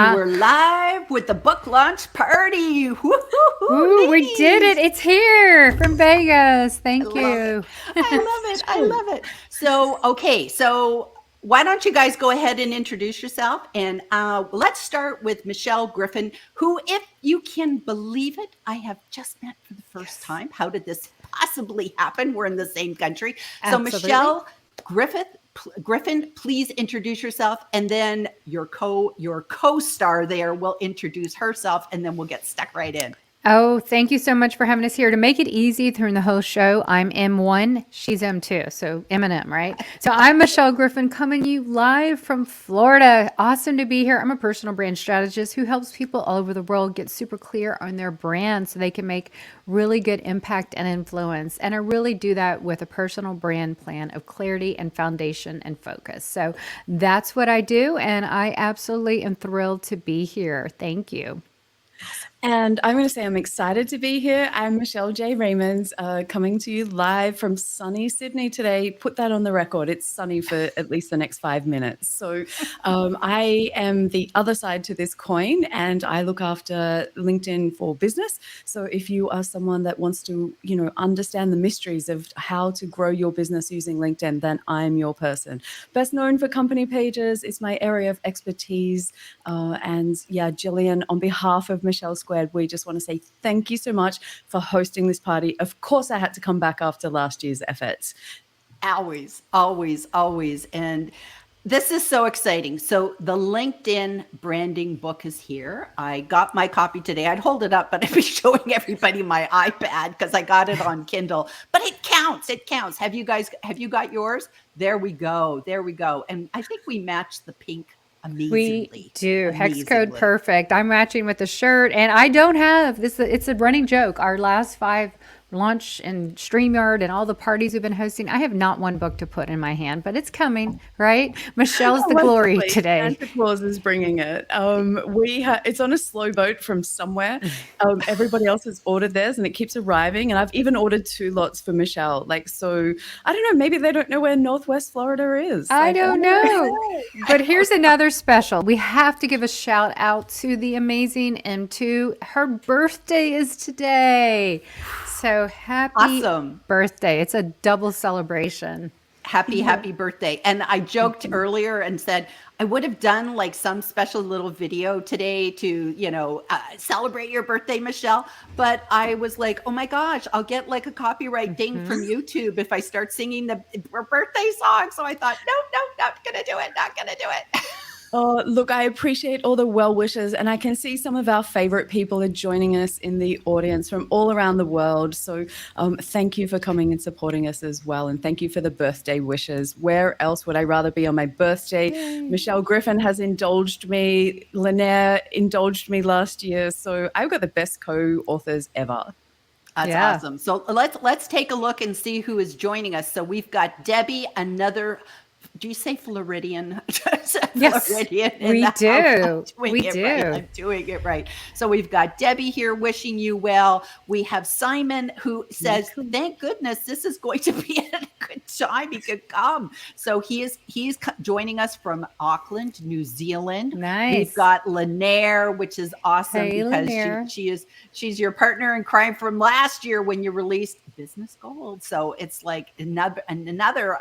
And we're live with the book launch party. Ooh, we did it. It's here from Vegas. I Thank love it. you. I love it. I love it. So, okay. So, why don't you guys go ahead and introduce yourself? And let's start with Michelle Griffin, who, if you can believe it, I have just met for the first time. How did this possibly happen? We're in the same country. So, Absolutely. Michelle Griffin, please introduce yourself, and then your co-star there will introduce herself, and then we'll get stuck right in. Oh, thank you so much for having us here. To make it easy during the whole show, I'm M1, she's M2, so M&M, right? So I'm Michelle Griffin coming to you live from Florida. Awesome to be here. I'm a personal brand strategist who helps people all over the world get super clear on their brand so they can make really good impact and influence. And I really do that with a personal brand plan of clarity and foundation and focus. So that's what I do, and I absolutely am thrilled to be here. Thank you. And I'm going to say I'm excited to be here. I'm Michelle J. Raymonds, coming to you live from sunny Sydney today. Put that on the record. It's sunny for at least the next 5 minutes. So I am the other side to this coin, and I look after LinkedIn for business. So if you are someone that wants to, understand the mysteries of how to grow your business using LinkedIn, then I'm your person. Best known for company pages. It's my area of expertise. And yeah, Jillian, on behalf of Michelle Squared, we just want to say thank you so much for hosting this party. Of course, I had to come back after last year's efforts. Always, always, always. And this is so exciting. So the LinkedIn branding book is here. I got my copy today. I'd hold it up, but I'd be showing everybody my iPad because I got it on Kindle. But it counts. It counts. Have you got yours? There we go. There we go. And I think we matched the pink amazingly. We do. Hex code perfect. I'm matching with the shirt, and I don't have this. It's a running joke. Our last 5 launch and StreamYard and all the parties we've been hosting, I have not one book to put in my hand, but it's coming, right? Michelle's the glory today. Santa Claus is bringing it. It's on a slow boat from somewhere. Everybody else has ordered theirs, and it keeps arriving. And I've even ordered 2 lots for Michelle. So I don't know. Maybe they don't know where Northwest Florida is. I don't know. But here's another special. We have to give a shout out to the amazing M2. Her birthday is today. So happy birthday. It's a double celebration. Happy birthday. And I joked earlier and said, I would have done like some special little video today to, celebrate your birthday, Michelle. But I was like, oh my gosh, I'll get like a copyright ding from YouTube if I start singing the birthday song. So I thought, no, not going to do it. Not going to do it. Oh, look, I appreciate all the well wishes, and I can see some of our favorite people are joining us in the audience from all around the world. So thank you for coming and supporting us as well. And thank you for the birthday wishes. Where else would I rather be on my birthday? Yay. Michelle Griffin has indulged me. Lanier indulged me last year. So I've got the best co-authors ever. That's awesome. So let's take a look and see who is joining us. So we've got Debbie, another... Do you say Floridian? Yes, Floridian we do. I'm doing it right. So we've got Debbie here wishing you well. We have Simon who says, thank goodness this is going to be a good time. He could come. So he's joining us from Auckland, New Zealand. Nice. We've got Lanier, which is awesome because she's your partner in crime from last year when you released Business Gold. So it's like another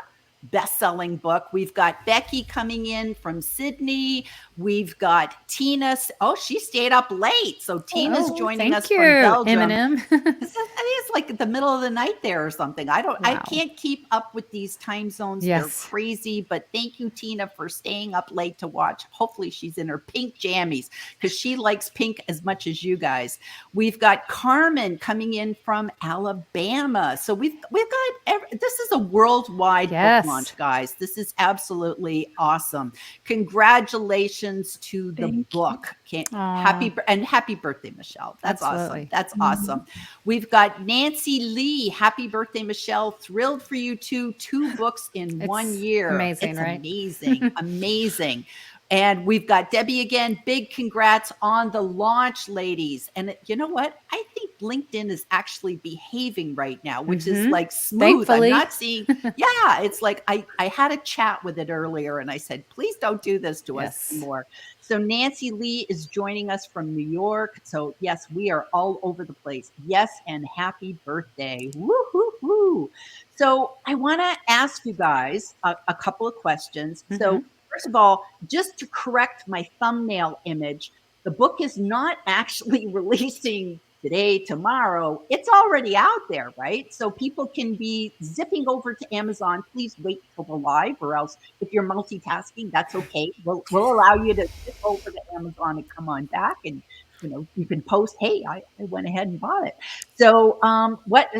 best-selling book. We've got Becky coming in from Sydney. We've got Tina. Oh, she stayed up late. So Tina's joining us from Belgium. M&M. I think it's like the middle of the night there or something. I can't keep up with these time zones. Yes. They're crazy. But thank you, Tina, for staying up late to watch. Hopefully she's in her pink jammies because she likes pink as much as you guys. We've got Carmen coming in from Alabama. So we've got this is a worldwide book launch, guys. This is absolutely awesome. Congratulations to the book. Happy birthday, Michelle. That's awesome. That's awesome. We've got Nancy Lee. Happy birthday, Michelle. Thrilled for you too. 2 books in 1 year. Amazing, right? Amazing. Amazing. And we've got Debbie again. Big congrats on the launch, ladies. And you know what? I think LinkedIn is actually behaving right now, which is like smooth. Thankfully. I'm not seeing, yeah, it's like I had a chat with it earlier and I said, please don't do this to us Yes. anymore. So Nancy Lee is joining us from New York. So yes, we are all over the place. Yes, and happy birthday. Woo-hoo-hoo. So I want to ask you guys a couple of questions. So first of all, just to correct my thumbnail image, the book is not actually releasing today, tomorrow. It's already out there, right? So people can be zipping over to Amazon. Please wait till the live, or else if you're multitasking, that's okay. We'll allow you to zip over to Amazon and come on back, and you can post, hey, I went ahead and bought it. So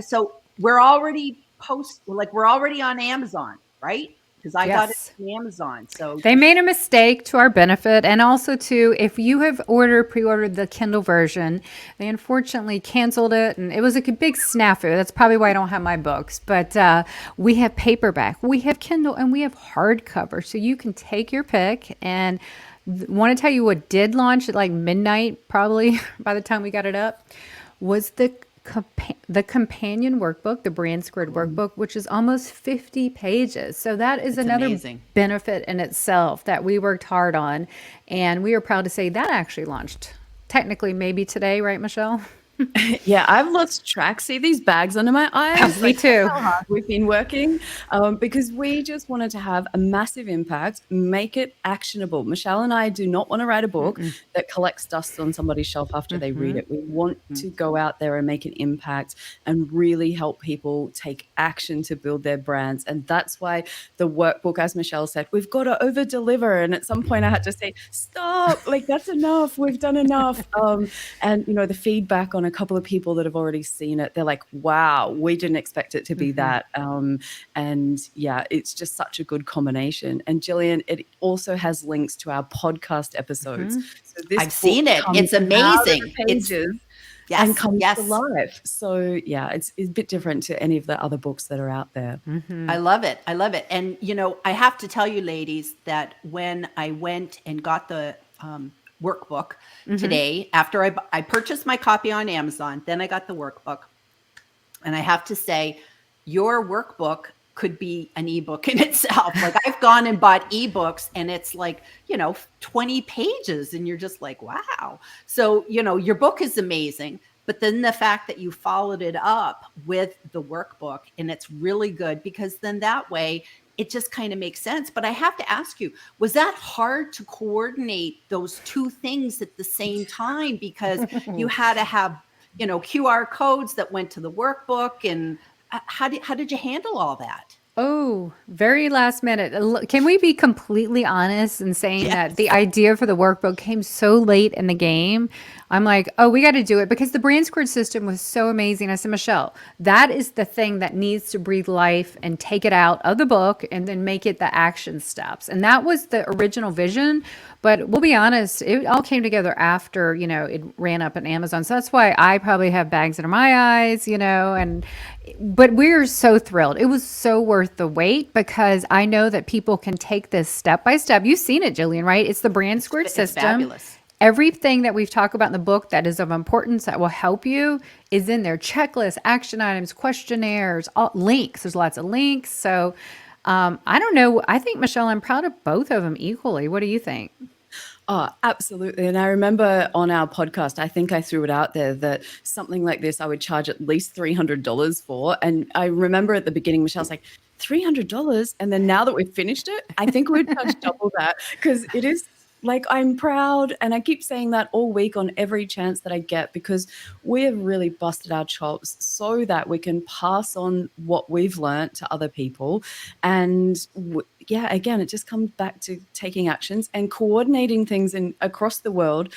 so we're already we're already on Amazon, right? Because I got it Yes. from Amazon. So They made a mistake to our benefit, and also to, if you have pre-ordered the Kindle version, they unfortunately canceled it, and it was a big snafu. That's probably why I don't have my books. But we have paperback, we have Kindle, and we have hardcover, so you can take your pick. And want to tell you what did launch at like midnight, probably by the time we got it up, was the companion workbook, the Brand Squared workbook, which is almost 50 pages. So that is another amazing. benefit in itself that we worked hard on. And we are proud to say that actually launched technically maybe today, right, Michelle? Yeah, I've lost track. See these bags under my eyes? Me too. How hard we've been working because we just wanted to have a massive impact, make it actionable. Michelle and I do not want to write a book that collects dust on somebody's shelf after they read it. We want to go out there and make an impact and really help people take action to build their brands. And that's why the workbook, as Michelle said, we've got to over deliver. And at some point I had to say, stop, like that's enough. We've done enough. And the feedback on a couple of people that have already seen it, they're like, wow, we didn't expect it to be that. And yeah, it's just such a good combination. And Jillian, it also has links to our podcast episodes. So this I've seen it. It's amazing. Pages yes, and comes yes. to life. So yeah, it's a bit different to any of the other books that are out there. I love it. I love it. And I have to tell you, ladies, that when I went and got the workbook today, after I purchased my copy on Amazon, then I got the workbook, and I have to say, your workbook could be an ebook in itself. Like I've gone and bought ebooks, and it's like 20 pages, and you're just like, wow. So your book is amazing, but then the fact that you followed it up with the workbook, and it's really good, because then that way it just kind of makes sense. But I have to ask you, was that hard to coordinate those two things at the same time? Because you had to have, QR codes that went to the workbook, and how did you handle all that? Oh, very last minute. Can we be completely honest in saying that the idea for the workbook came so late in the game? I'm like, oh, we got to do it, because the Brand Squared system was so amazing. I said, Michelle, that is the thing that needs to breathe life and take it out of the book and then make it the action steps. And that was the original vision. But we'll be honest, it all came together after, it ran up on Amazon. So that's why I probably have bags under my eyes, but we're so thrilled. It was so worth the wait, because I know that people can take this step by step. You've seen it, Jillian, right? It's the Brand Squared system. Fabulous. Everything that we've talked about in the book that is of importance that will help you is in there. Checklists, action items, questionnaires, links. There's lots of links. So I don't know. I think, Michelle, I'm proud of both of them equally. What do you think? Oh, absolutely. And I remember on our podcast, I think I threw it out there that something like this I would charge at least $300 for. And I remember at the beginning, Michelle's like, $300? And then now that we've finished it, I think we'd charge double that, because it is like, I'm proud. And I keep saying that all week on every chance that I get, because we have really busted our chops so that we can pass on what we've learned to other people. And yeah, again, it just comes back to taking actions and coordinating things across the world,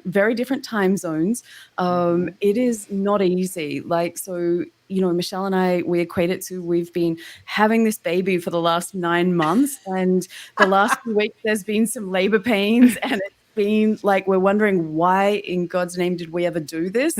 very different time zones. It is not easy. So Michelle and I, we equate it to, we've been having this baby for the last 9 months, and the last few weeks there's been some labor pains, and been like, we're wondering why in God's name did we ever do this?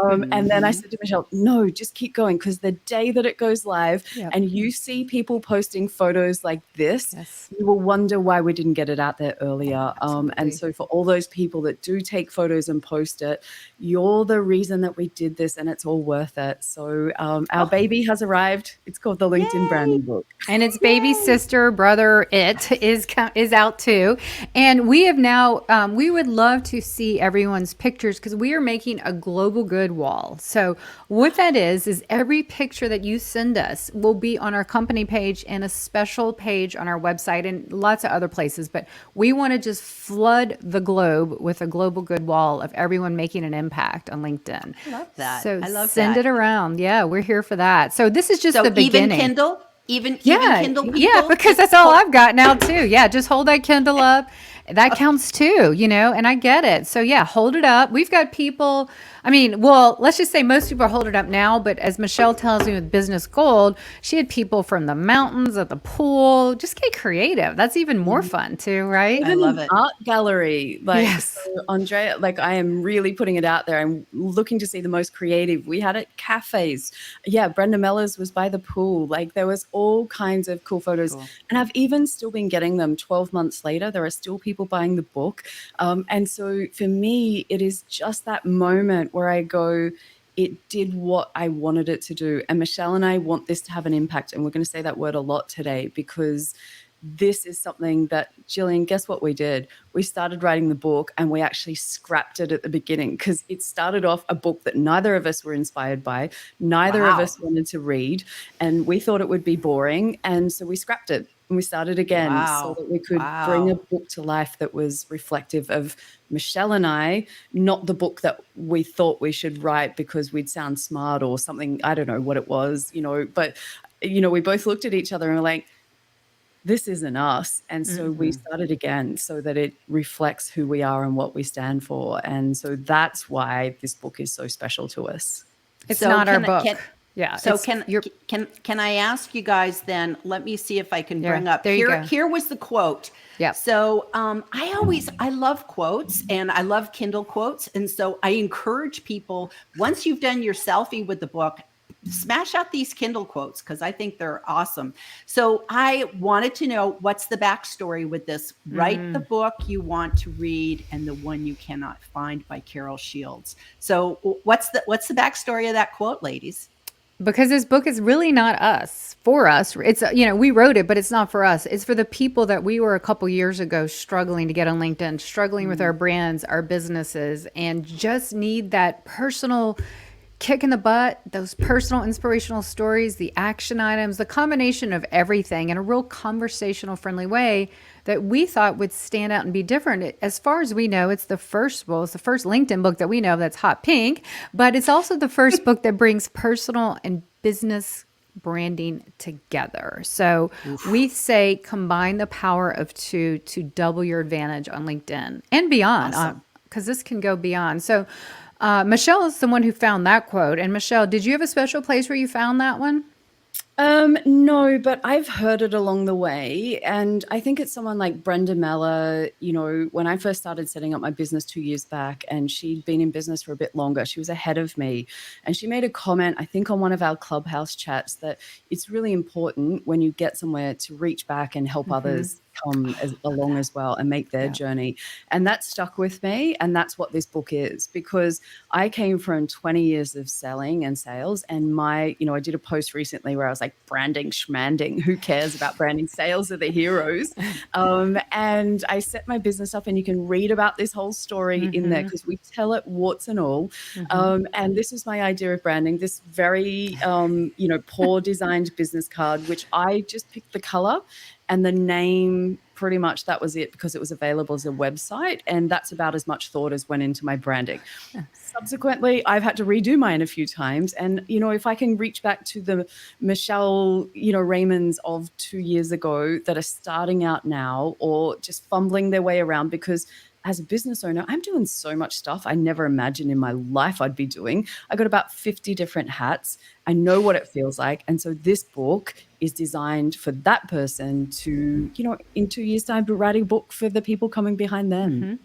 And then I said to Michelle, no, just keep going, because the day that it goes live Yep. and you see people posting photos like this, Yes. you will wonder why we didn't get it out there earlier. Absolutely. And so for all those people that do take photos and post it, you're the reason that we did this, and it's all worth it. So our baby has arrived. It's called the LinkedIn Branding Book. And its baby sister, brother, it is out too. And we have now, we would love to see everyone's pictures, because we are making a global good wall. So what that is every picture that you send us will be on our company page and a special page on our website and lots of other places. But we want to just flood the globe with a global good wall of everyone making an impact on LinkedIn. I love that. So I love send that. it around. Yeah, we're here for that. So this is just So the beginning. even Kindle, even Yeah, Kindle people. yeah, because that's all I've got now too. Yeah, just hold that Kindle up. That counts too, and I get it. So yeah, hold it up. We've got people, let's just say most people are holding it up now, but as Michelle tells me with Business Gold, she had people from the mountains, at the pool. Just get creative. That's even more fun too, right? I love it. Art gallery. Like, Yes. so Andrea, like, I am really putting it out there. I'm looking to see the most creative. We had it cafes. Yeah, Brenda Mellors was by the pool. Like, there was all kinds of cool photos. Cool. And I've even still been getting them 12 months later. There are still people buying the book. And so for me, it is just that moment where I go, it did what I wanted it to do. And Michelle and I want this to have an impact. And we're going to say that word a lot today, because this is something that, Jillian, guess what we did? We started writing the book and we actually scrapped it at the beginning, because it started off a book that neither of us were inspired by, neither of Wow. us wanted to read, and we thought it would be boring. And so we scrapped it and we started again so that we could bring a book to life that was reflective of Michelle and I, not the book that we thought we should write because we'd sound smart or something. I don't know what it was, but, we both looked at each other and were like, this isn't us. And so we started again so that it reflects who we are and what we stand for. And so that's why this book is so special to us. It's So not our can- book. can- Yeah. So it's- can I ask you guys then? Let me see if I can Yeah, bring up there you here. go. Here was the quote. Yep. So I love quotes, and I love Kindle quotes, and so I encourage people, once you've done your selfie with the book, smash out these Kindle quotes, because I think they're awesome. So I wanted to know, what's the backstory with this? Write the book you want to read and the one you cannot find, by Carol Shields. So what's the backstory of that quote, ladies? Because this book is really not for us. It's, we wrote it, but it's not for us. It's for the people that we were a couple years ago struggling to get on LinkedIn, struggling with our brands, our businesses, and just need that personal kick in the butt, those personal inspirational stories, the action items, the combination of everything in a real conversational friendly way that we thought would stand out and be different. As far as we know, it's the first LinkedIn book that we know of that's hot pink, but it's also the first book that brings personal and business branding together. So we say combine the power of two to double your advantage on LinkedIn and beyond, because this can go beyond. So Michelle is the one who found that quote. And Michelle, did you have a special place where you found that one? No, but I've heard it along the way. And I think it's someone like Brenda Meller, when I first started setting up my business 2 years back, and she'd been in business for a bit longer, she was ahead of me. And she made a comment, I think on one of our Clubhouse chats, that it's really important when you get somewhere to reach back and help others come along as well and make their journey. And that stuck with me. And that's what this book is, because I came from 20 years of selling and sales. And I did a post recently where I was like, branding, schmanding, who cares about branding? Sales are the heroes. And I set my business up, and you can read about this whole story in there, because we tell it warts and all. And this is my idea of branding, this very, poor designed business card, which I just picked the color and the name. Pretty much that was it, because it was available as a website, and that's about as much thought as went into my branding. Subsequently, I've had to redo mine a few times, and if I can reach back to the Michelle Raymonds of 2 years ago that are starting out now, or just fumbling their way around, because as a business owner, I'm doing so much stuff I never imagined in my life I'd be doing. I got about 50 different hats. I know what it feels like. And so this book is designed for that person to, in 2 years' time, be writing a book for the people coming behind them.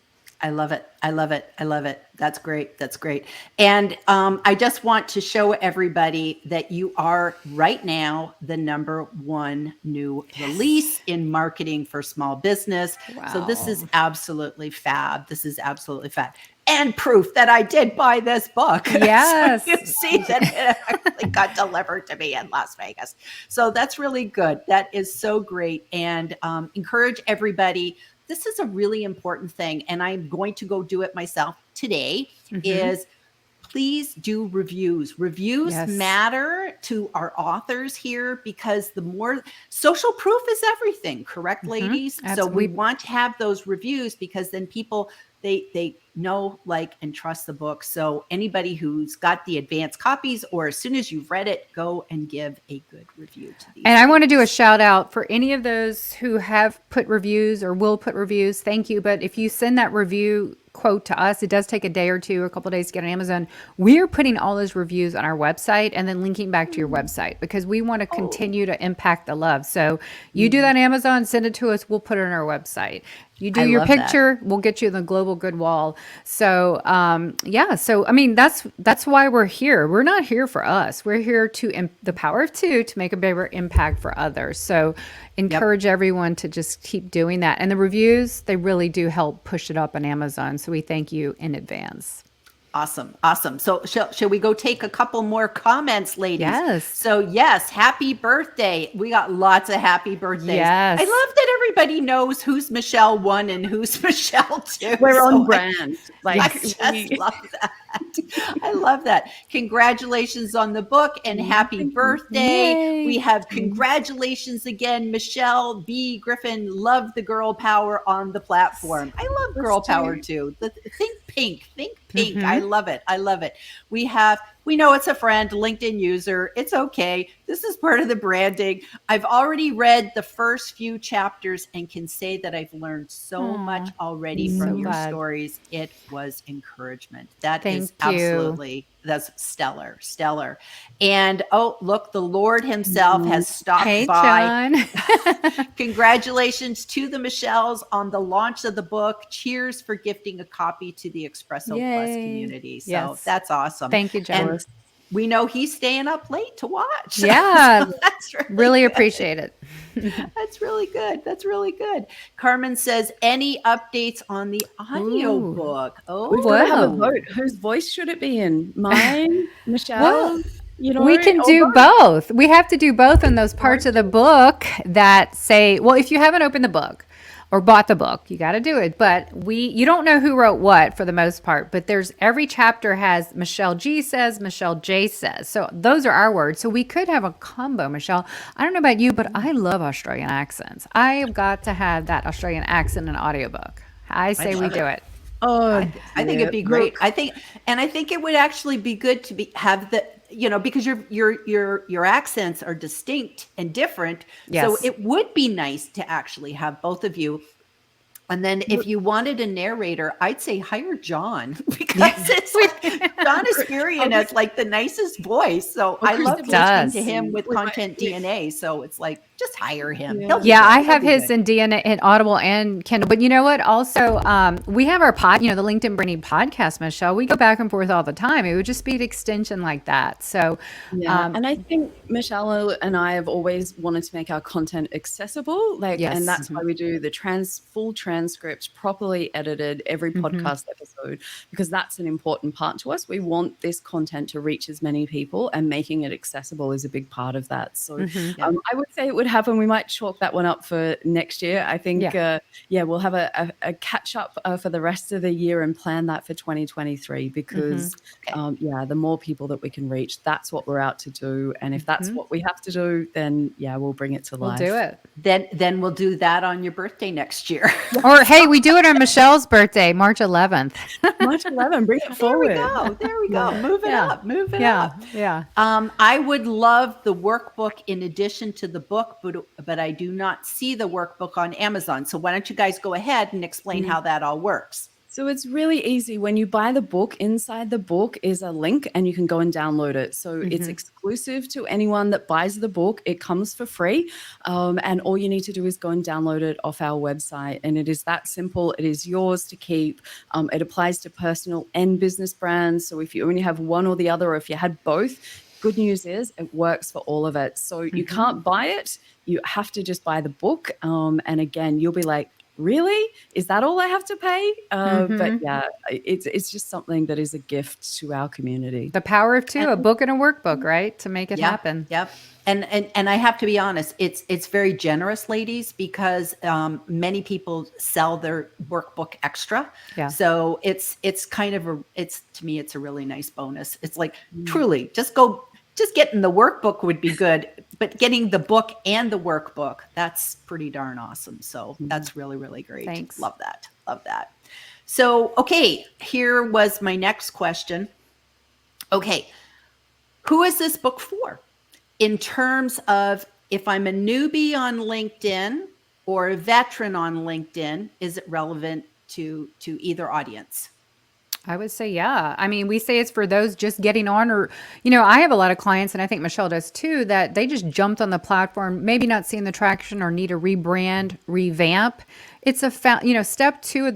I love it. I love it. I love it. That's great. That's great. And I just want to show everybody that you are right now the #1 new release in marketing for small business. So this is Wow. absolutely fab. This is absolutely fab. And proof that I did buy this book. Yes. So you see that it actually got delivered to me in Las Vegas. So that's really good. That is so great. And encourage everybody. This is a really important thing, and I'm going to go do it myself today, is please do reviews. Reviews Yes. matter to our authors here because the more social proof is everything, correct, ladies? So we want to have those reviews because then people, they know, like, and trust the book. So anybody who's got the advanced copies or as soon as you've read it, go and give a good review to these. And I want to do a shout out for any of those who have put reviews or will put reviews. Thank you. But if you send that review quote to us, it does take a day or two, a couple of days to get on Amazon. We're putting all those reviews on our website and then linking back to your website because we want to continue to impact the love. So you do that on Amazon, send it to us. We'll put it on our website. You do I your love that. picture, we'll get you the global good wall. So yeah, so I mean that's why we're here. We're not here for us. We're here to the power of two to make a bigger impact for others. So encourage everyone to just keep doing that. And the reviews, they really do help push it up on Amazon. So we thank you in advance. Awesome. Awesome. So shall we go take a couple more comments, ladies? Yes. So yes, happy birthday. We got lots of happy birthdays. Yes. I love that everybody knows who's Michelle 1 and who's Michelle 2. We're So on brand. I just love that. I love that. Congratulations on the book and happy birthday. Yay. We have congratulations again, Michelle B. Griffin. Love the girl power on the platform. I love girl power too. Think pink. Think pink. I love it. I love it. We know it's a friend, LinkedIn user. It's okay. This is part of the branding. I've already read the first few chapters and can say that I've learned so much already from your glad. stories. It was encouragement. That Thank is you. absolutely, that's stellar, stellar. And oh, look, the Lord himself has stopped Hey, by. John. Congratulations to the Michelles on the launch of the book. Cheers for gifting a copy to the Espresso Plus Yay. community. So Yes. that's awesome. Thank you, John. And we know he's staying up late to watch. Yeah. So that's Really good. appreciate it. That's really good. That's really good. Carmen says, any updates on the audiobook? Oh, We've got to have a Whoa. vote. Whose voice should it be in? Mine, Michelle. Well, You know, we can or do both. both. We have to do both in those parts of the book that say, well, if you haven't opened the book or bought the book, you got to do it. But you don't know who wrote what for the most part, but every chapter has Michelle G says, Michelle J says. So those are our words. So we could have a combo, Michelle. I don't know about you, but I love Australian accents. I have got to have that Australian accent in an audiobook. I say we love do it. Oh, I think it'd be great. I think it would actually be good to have the, because your accents are distinct and different. Yes. So it would be nice to actually have both of you. And then if you wanted a narrator, I'd say hire John because it's like John Espirian has like the nicest voice. So I love listening does. to him with Wait, Content DNA. So it's like, just hire him. Yeah. He'll do Yeah, good. I He'll have be his good. in DNA and Audible and Kindle. But you know what? Also, we have our the LinkedIn Branding podcast, Michelle. We go back and forth all the time. It would just be an extension like that. So, yeah. And I think Michelle and I have always wanted to make our content accessible. Yes. And that's why we do the full transcript, properly edited, every podcast episode, because that's an important part to us. We want this content to reach as many people, and making it accessible is a big part of that. So I would say it would happen. We might chalk that one up for next year. I think, we'll have a catch up for the rest of the year and plan that for 2023 because, the more people that we can reach, that's what we're out to do. And if that's what we have to do, then we'll bring it to life. we'll do it. Then we'll do that on your birthday next year. Or, hey, we do it on Michelle's birthday, March 11th. March 11, bring it There forward. we go. There we go. Move it up. Move it up. Yeah. I would love the workbook in addition to the book, but I do not see the workbook on Amazon. So why don't you guys go ahead and explain how that all works? So it's really easy. When you buy the book, inside the book is a link and you can go and download it. So it's exclusive to anyone that buys the book. It comes for free. And all you need to do is go and download it off our website. And it is that simple. It is yours to keep. It applies to personal and business brands. So if you only have one or the other, or if you had both, good news is it works for all of it. So you can't buy it. You have to just buy the book. And again, you'll be like, really? Is that all I have to pay? But yeah, it's just something that is a gift to our community. The power of two, a book and a workbook, right? To make it happen. Yep. And I have to be honest, it's very generous, ladies, because many people sell their workbook extra. Yeah. So it's kind of to me, it's a really nice bonus. It's like truly just getting the workbook would be good, but getting the book and the workbook, that's pretty darn awesome. So that's really, really great. Thanks. Love that. Love that. So, okay, here was my next question. Okay. Who is this book for? In terms of if I'm a newbie on LinkedIn or a veteran on LinkedIn, is it relevant to either audience? I would say, yeah. I mean, we say it's for those just getting on, or, I have a lot of clients, and I think Michelle does too, that they just jumped on the platform, maybe not seeing the traction or need a rebrand, revamp. It's step 2 of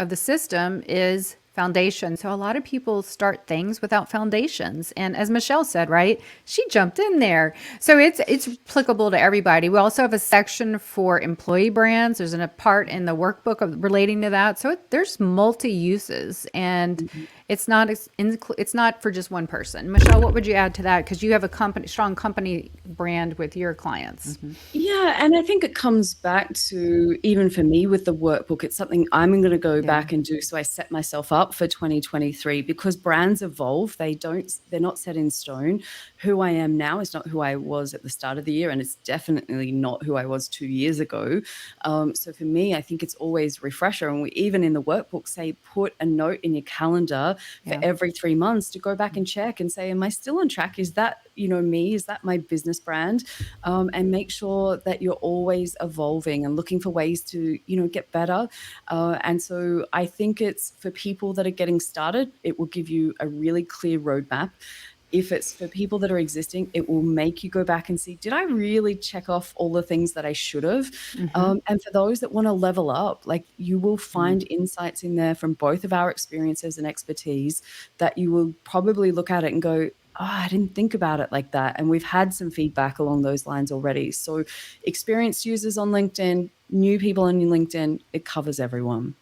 the system is foundation. So a lot of people start things without foundations. And as Michelle said, right, she jumped in there. So it's applicable to everybody. We also have a section for employee brands. There's a part in the workbook relating to that. So there's multi-uses, and it's not for just one person. Michelle, what would you add to that? Because you have a strong company brand with your clients. Yeah, and I think it comes back to, even for me with the workbook, it's something I'm going to go back and do. So I set myself up for 2023, because brands evolve. They're not set in stone. Who I am now is not who I was at the start of the year, and it's definitely not who I was 2 years ago. So for me, I think it's always refresher. And we even in the workbook say, put a note in your calendar for every 3 months to go back and check and say, am I still on track? Is that, me? Is that my business brand? And make sure that you're always evolving and looking for ways to, get better. And so I think it's for people that are getting started, it will give you a really clear roadmap. If it's for people that are existing, it will make you go back and see, did I really check off all the things that I should have? And for those that want to level up, like, you will find insights in there from both of our experiences and expertise that you will probably look at it and go, oh, I didn't think about it like that. And we've had some feedback along those lines already. So experienced users on LinkedIn, new people on LinkedIn, it covers everyone.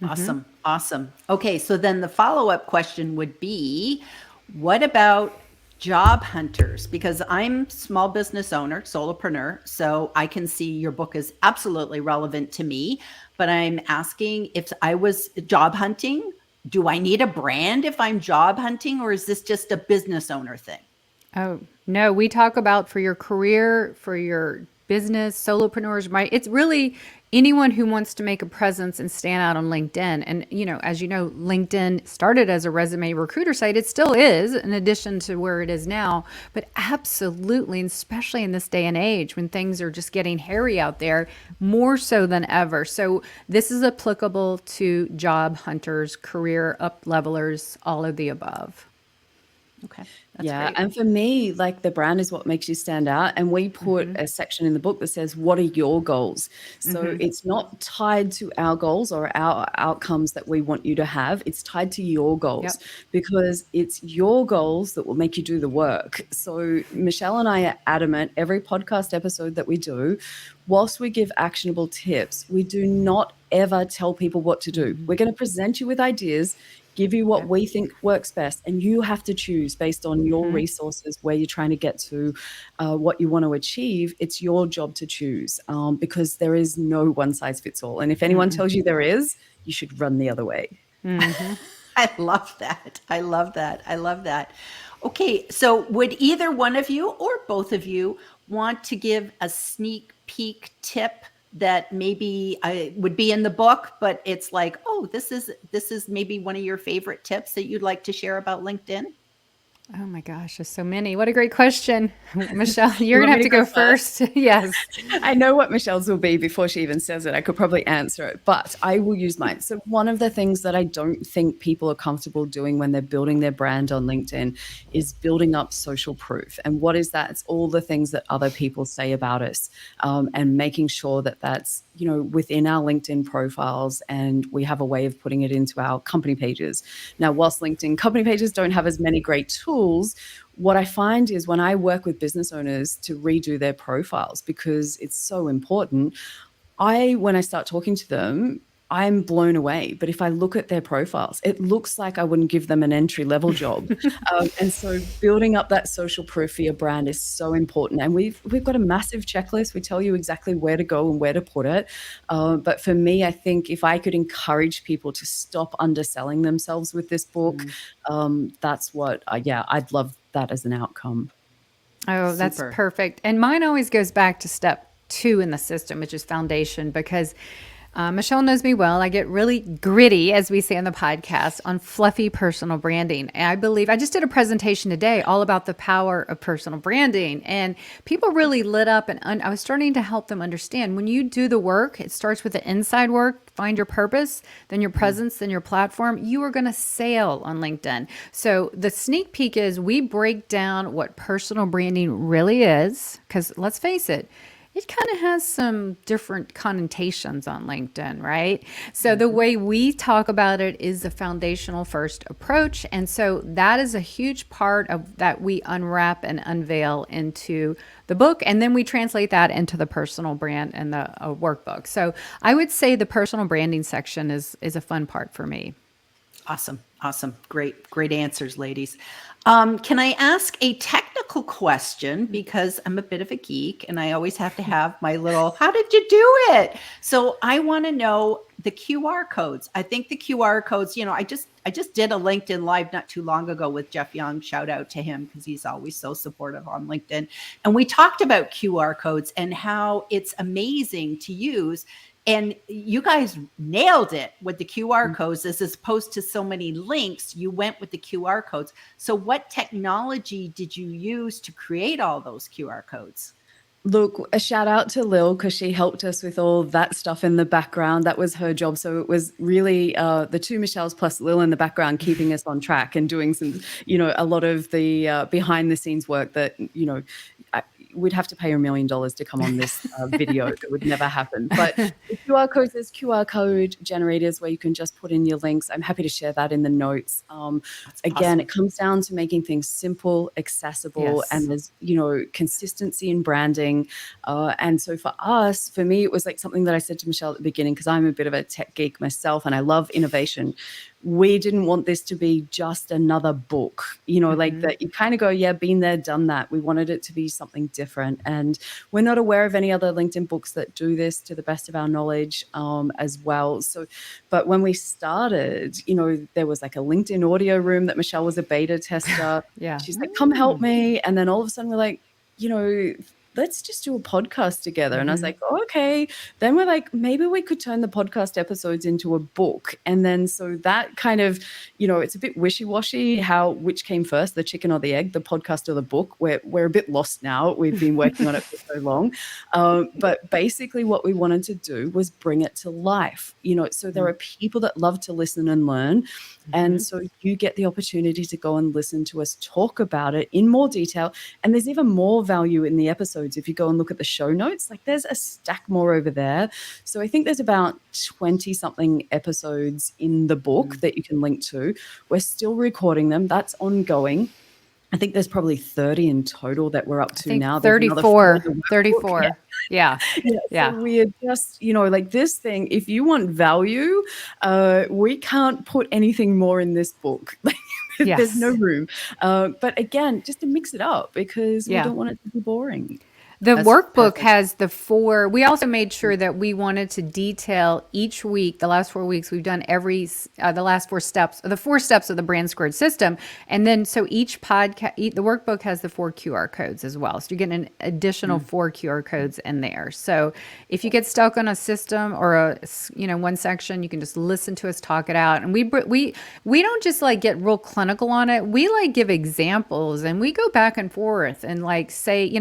Awesome. Awesome. Okay. So then the follow-up question would be, what about job hunters? Because I'm small business owner, solopreneur, so I can see your book is absolutely relevant to me, but I'm asking, if I was job hunting, do I need a brand if I'm job hunting, or is this just a business owner thing? Oh, no, we talk about for your career, for your business, solopreneurs, right? It's really anyone who wants to make a presence and stand out on LinkedIn. And, as you know, LinkedIn started as a resume recruiter site. It still is, in addition to where it is now. But absolutely, and especially in this day and age when things are just getting hairy out there, more so than ever. So this is applicable to job hunters, career up levelers, all of the above. Okay. That's Yeah. great. And for me, like, the brand is what makes you stand out. And we put a section in the book that says, what are your goals? So it's not tied to our goals or our outcomes that we want you to have. It's tied to your goals, because it's your goals that will make you do the work. So Michelle and I are adamant every podcast episode that we do, whilst we give actionable tips, we do not ever tell people what to do. We're going to present you with ideas, give you what we think works best, and you have to choose based on your resources, where you're trying to get to, what you want to achieve. It's your job to choose, because there is no one size fits all. And if anyone tells you there is, you should run the other way. I love that. I love that. I love that. Okay, so would either one of you or both of you want to give a sneak peek tip that maybe would be in the book, but it's like, oh, this is maybe one of your favorite tips that you'd like to share about LinkedIn? Oh my gosh, there's so many. What a great question. Michelle, you're You going to want have me to to go go first? first. Yes. I know what Michelle's will be before she even says it. I could probably answer it, but I will use mine. So, one of the things that I don't think people are comfortable doing when they're building their brand on LinkedIn is building up social proof. And what is that? It's all the things that other people say about us, and making sure that that's, within our LinkedIn profiles, and we have a way of putting it into our company pages. Now, whilst LinkedIn company pages don't have as many great tools, what I find is when I work with business owners to redo their profiles, because it's so important, when I start talking to them, I'm blown away. But if I look at their profiles, it looks like I wouldn't give them an entry level job. And so building up that social proof for your brand is so important. And we've got a massive checklist. We tell you exactly where to go and where to put it. But for me, I think if I could encourage people to stop underselling themselves with this book, that's what, I'd love that as an outcome. Oh, that's Super. perfect. And mine always goes back to step 2 in the system, which is foundation, because Michelle knows me well. I get really gritty, as we say on the podcast, on fluffy personal branding. And I believe I just did a presentation today all about the power of personal branding, and people really lit up. And I was starting to help them understand when you do the work, it starts with the inside work, find your purpose, then your presence, then your platform. You are going to sail on LinkedIn. So the sneak peek is we break down what personal branding really is, because let's face it, it kind of has some different connotations on LinkedIn, right? So the way we talk about it is the foundational first approach. And so that is a huge part of that we unwrap and unveil into the book. And then we translate that into the personal brand and the workbook. So I would say the personal branding section is a fun part for me. Awesome. Awesome. Great answers, ladies. Can I ask a technical question? Because I'm a bit of a geek and I always have to have my little, how did you do it? So I want to know the QR codes. I think the QR codes, I just did a LinkedIn Live not too long ago with Jeff Young. Shout out to him because he's always so supportive on LinkedIn. And we talked about QR codes and how it's amazing to use. And you guys nailed it with the QR codes as opposed to so many links. You went with the QR codes. So what technology did you use to create all those QR codes? Look, a shout out to Lil because she helped us with all that stuff in the background. That was her job. So it was really the two Michelles plus Lil in the background keeping us on track and doing some, a lot of the behind the scenes work that, we'd have to pay $1 million to come on this video. It would never happen. But the QR codes, there's QR code generators where you can just put in your links. I'm happy to share that in the notes. Again, it comes down to making things simple, accessible, and there's, consistency in branding. And so for me, it was like something that I said to Michelle at the beginning, because I'm a bit of a tech geek myself and I love innovation. We didn't want this to be just another book, like that you kind of go, yeah, been there, done that. We wanted it to be something different. And we're not aware of any other LinkedIn books that do this to the best of our knowledge as well. So, but when we started, there was like a LinkedIn audio room that Michelle was a beta tester. Yeah. She's like, come help me. And then all of a sudden we're like, let's just do a podcast together. And I was like, oh, okay. Then we're like, maybe we could turn the podcast episodes into a book. And then so that kind of, it's a bit wishy-washy which came first, the chicken or the egg, the podcast or the book. We're a bit lost now. We've been working on it for so long. But basically what we wanted to do was bring it to life. So there are people that love to listen and learn. And so you get the opportunity to go and listen to us talk about it in more detail. And there's even more value in the episodes. If you go and look at the show notes, like there's a stack more over there. So I think there's about 20 something episodes in the book that you can link to. We're still recording them. That's ongoing. I think there's probably 30 in total that we're up to now. 34. Yeah. So we are just, like this thing, if you want value, we can't put anything more in this book. There's no room. But again, just to mix it up because we don't want it to be boring. The That's workbook perfect. has the four. We also made sure that we wanted to detail each week, the last 4 weeks, we've done the last 4 steps, the 4 steps of the Brand Squared system. And then so each podcast, the workbook has the 4 QR codes as well. So you get an additional 4 QR codes in there. So if you get stuck on a system or one section, you can just listen to us talk it out. And we don't just like get real clinical on it. We like give examples and we go back and forth and like say,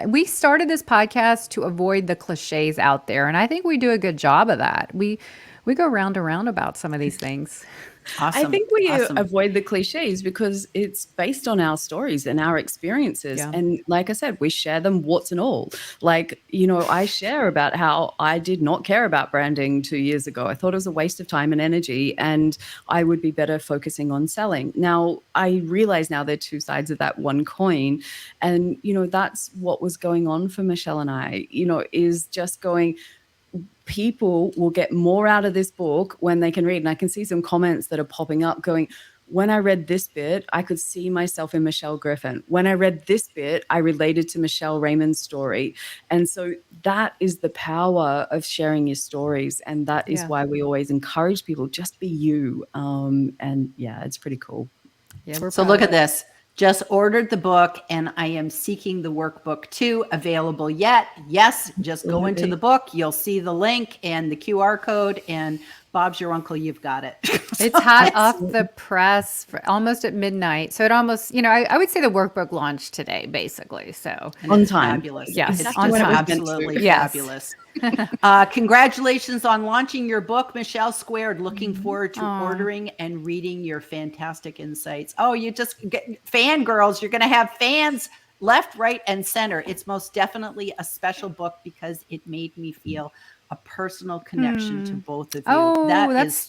we started this podcast to avoid the cliches out there. And I think we do a good job of that. We go round and round about some of these things. Awesome. I think we Awesome. avoid the cliches because it's based on our stories and our experiences. Yeah. And like I said, we share them warts and all. Like, I share about how I did not care about branding 2 years ago. I thought it was a waste of time and energy, and I would be better focusing on selling. Now, I realize now they're two sides of that one coin. And, that's what was going on for Michelle and I, is just going, people will get more out of this book when they can read. And I can see some comments that are popping up going, when I read this bit, I could see myself in Michelle Griffin. When I read this bit, I related to Michelle Raymond's story. And so that is the power of sharing your stories. And that is why we always encourage people, just be you. And yeah, it's pretty cool. Yeah, So look at this. Just ordered the book and I am seeking the workbook too. Available yet? Yes. Just go into the book. You'll see the link and the QR code, and Bob's your uncle. You've got it. It's hot off the press for almost at midnight. So it almost, I would say the workbook launched today, basically. So And On it's time. Fabulous. Yes, It's on just time. absolutely Yes. fabulous. Congratulations on launching your book, Michelle Squared. Looking forward to ordering and reading your fantastic insights. Oh, you just get fangirls. You're going to have fans left, right, and center. It's most definitely a special book because it made me feel a personal connection to both of you. Oh, That's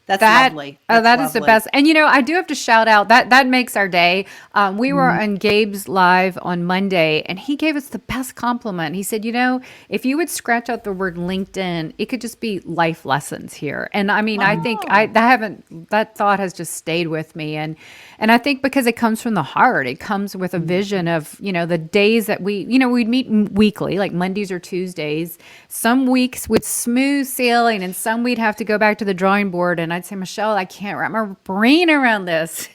that lovely. that is the best. And I do have to shout out that makes our day. We were on Gabe's live on Monday and he gave us the best compliment. He said, if you would scratch out the word LinkedIn, it could just be life lessons here. And I mean, I think that thought has just stayed with me. And I think because it comes from the heart, it comes with a vision of, the days that we'd meet weekly, like Mondays or Tuesdays, some weeks with smooth sailing and some we'd have to go back to the drawing board. And I'd say, Michelle, I can't wrap my brain around this.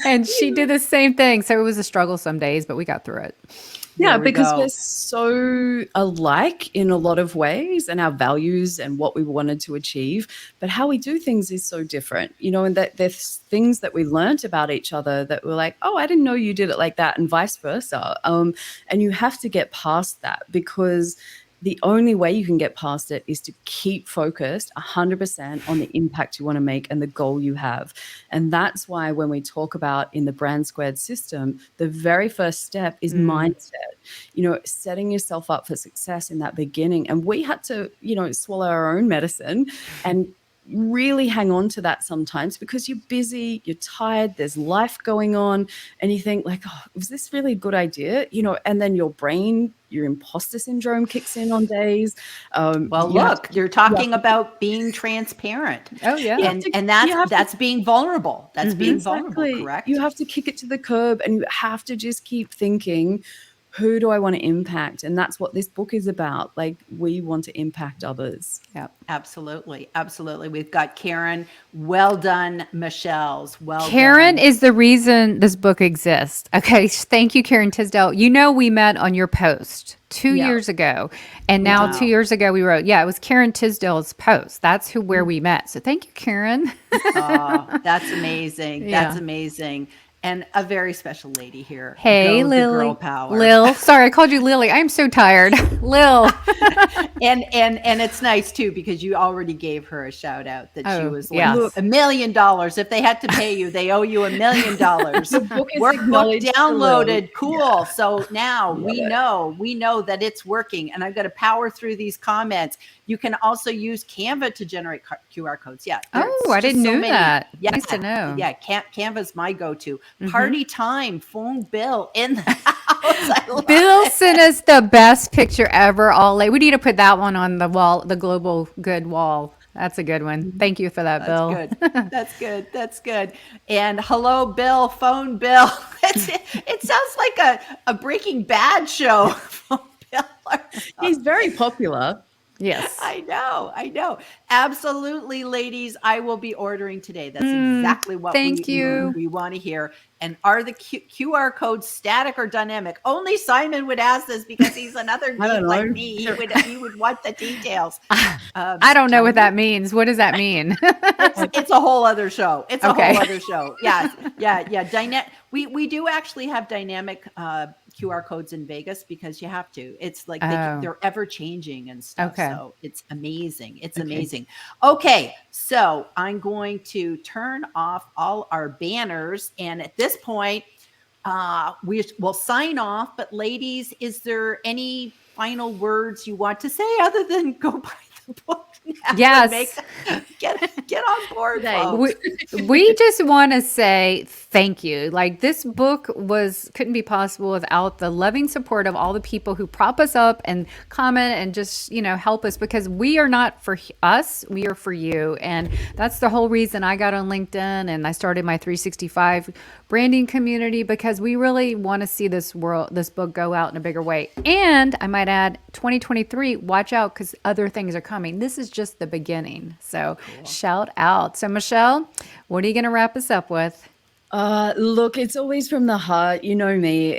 And she did the same thing. So it was a struggle some days, but we got through it. Yeah, because we're so alike in a lot of ways, and our values and what we wanted to achieve, but how we do things is so different, and that there's things that we learned about each other that were like, oh, I didn't know you did it like that, and vice versa. And you have to get past that, because the only way you can get past it is to keep focused 100% on the impact you want to make and the goal you have. And that's why when we talk about in the Brand Squared system, the very first step is mindset, setting yourself up for success in that beginning. And we had to, swallow our own medicine and really hang on to that sometimes, because you're busy, you're tired, there's life going on, and you think like, oh, was this really a good idea? And then your brain, your imposter syndrome kicks in on days. You're talking about being transparent. Oh yeah. And that's being vulnerable. That's being vulnerable, correct? You have to kick it to the curb, and you have to just keep thinking, who do I want to impact? And that's what this book is about. Like, we want to impact others. Yeah, absolutely. Absolutely. We've got Karen. Well done, Michelle's. Karen is the reason this book exists. Okay. Thank you, Karen Tisdale. We met on your post 2 years ago. And now 2 years ago we wrote, it was Karen Tisdale's post. That's where we met. So thank you, Karen. Oh, that's amazing. That's amazing. And a very special lady here. Hey, Go Lily. the girl power. Lil. Sorry, I called you Lily. I'm so tired. Lil. And it's nice too, because you already gave her a shout out that she was like, yes. $1 million. If they had to pay you, they owe you $1 million. Workbook downloaded. Cool. Yeah. So now we know that it's working, and I've got to power through these comments. You can also use Canva to generate QR codes. Yeah. Oh, I didn't know that. Yeah. Nice to know. Yeah. Canva's my go-to. Party time. Phone Bill in the house. Bill sent us the best picture ever. We need to put that one on the wall, the Global Good wall. That's a good one. Thank you for that, That's Bill. good. That's good. That's good. And hello, Bill, phone Bill. It sounds like a Breaking Bad show. Phone Bill. He's very popular. Yes. I know. I know. Absolutely, ladies. I will be ordering today. That's exactly what thank you. we want to hear. And are the QR codes static or dynamic? Only Simon would ask this because he's another geek don't like know. me. He would want the details. I don't know what that means. What does that mean? It's a whole other show. It's a Okay. whole other show. Yeah, yeah. We do actually have dynamic QR codes in Vegas because you have to. It's like Oh. they're ever changing and stuff. Okay. So it's amazing. It's amazing. Okay, so I'm going to turn off all our banners, and at this point, we will sign off. But ladies, is there any final words you want to say other than go buy the book? Yes. Get on board, Today. folks. We just want to say thank you. Like, this book couldn't be possible without the loving support of all the people who prop us up and comment and just, help us, because we are not for us, we are for you. And that's the whole reason I got on LinkedIn and I started my 365 branding community, because we really want to see this book go out in a bigger way. And I might add, 2023, watch out, because other things are coming. This is just the beginning. So shout out. So Michelle, what are you going to wrap us up with? Look, it's always from the heart. You know me.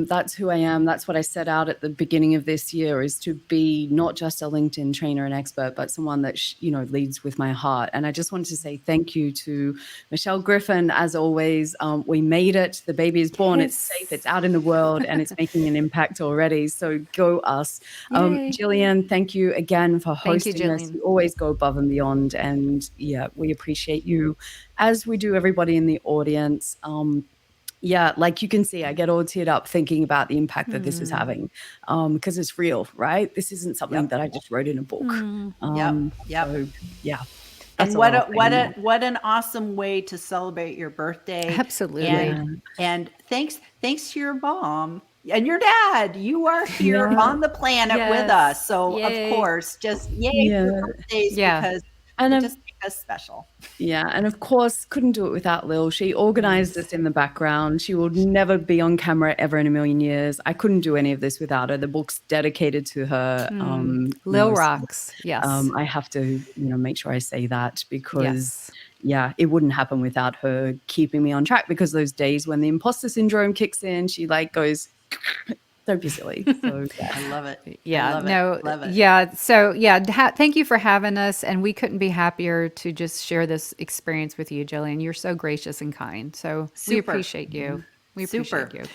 That's who I am. That's what I set out at the beginning of this year, is to be not just a LinkedIn trainer and expert, but someone that, leads with my heart. And I just wanted to say thank you to Michelle Griffin. As always, we made it. The baby is born. It's safe. It's out in the world, and it's making an impact already. So go us. Yay. Jillian, thank you again for Thank you, hosting us. Jillian. You always go above and beyond. And yeah, we appreciate you, as we do everybody in the audience. Like you can see, I get all teared up thinking about the impact that this is having, because it's real, right? This isn't something that I just wrote in a book. Yep. So, yeah. And That's all I'll say. what an awesome way to celebrate your birthday. Absolutely. And thanks to your mom and your dad. You are here on the planet with Yes. us. So Yay. of course, just yay for birthdays, Yeah. because And it I'm- just make us special. Yeah, and of course, couldn't do it without Lil. She organized this in the background. She will never be on camera ever in a million years. I couldn't do any of this without her. The book's dedicated to her. Lil so, rocks. Yes. I have to, make sure I say that, because Yes. it wouldn't happen without her keeping me on track, because those days when the imposter syndrome kicks in, she goes, don't be silly. So, yeah. I love it. Yeah, I love no, it. Love it. yeah. So, thank you for having us. And we couldn't be happier to just share this experience with you, Jillian. You're so gracious and kind. So we Super. appreciate you. We Super. appreciate you.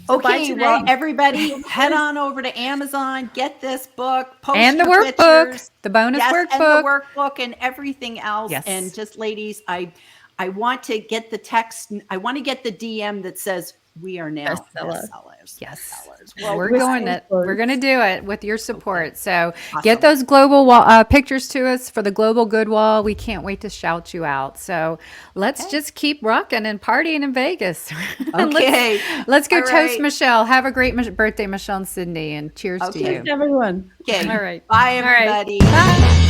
Okay, today. well, everybody, head on over to Amazon, get this book, post And the your workbook, pictures. the bonus Yes, workbook. and the workbook and everything else. Yes. And just, ladies, I want to get the text. I want to get the DM that says we are now Bestseller. bestsellers. Yes. Bestsellers. Well, we're we're going so it. We're close. going to do it with your support. So Awesome. get those global pictures to us for the Global Good Wall. We can't wait to shout you out. So let's just keep rocking and partying in Vegas. Okay. Let's go All toast right. Michelle. Have a great birthday, Michelle and Sydney, and cheers to Okay. you. Everyone. Okay. All right. Bye, All right. everybody. Bye.